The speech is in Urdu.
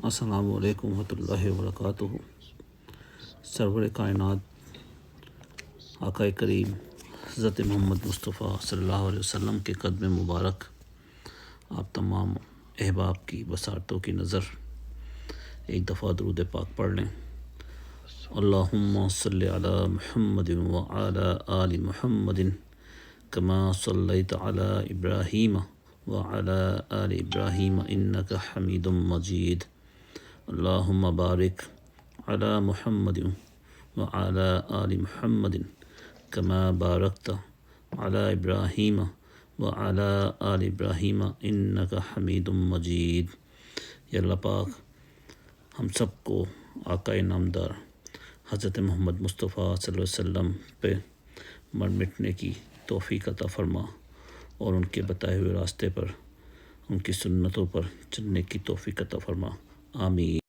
السلام علیکم ورحمۃ اللہ وبرکاتہ۔ سرور کائنات آقا کریم حضرت محمد مصطفیٰ صلی اللہ علیہ وسلم کے قدم مبارک آپ تمام احباب کی بصارتوں کی نظر ایک دفعہ درود پاک پڑھ لیں۔ اللہم صلی علی محمد وعلی آل محمد کما صلیت علی ابراہیم وعلی آل ابراہیم انک حمید مجید۔ اللہم بارک علی محمد وعلی آل محمد کما بارکت علی ابراہیم وعلی آل ابراہیم انک حمید مجید۔ یا اللہ پاک ہم سب کو آقا نامدار حضرت محمد مصطفیٰ صلی اللہ علیہ وسلم پہ مر مٹنے کی توفیق عطا فرما اور ان کے بتائے ہوئے راستے پر، ان کی سنتوں پر چلنے کی توفیق عطا فرما، آمین۔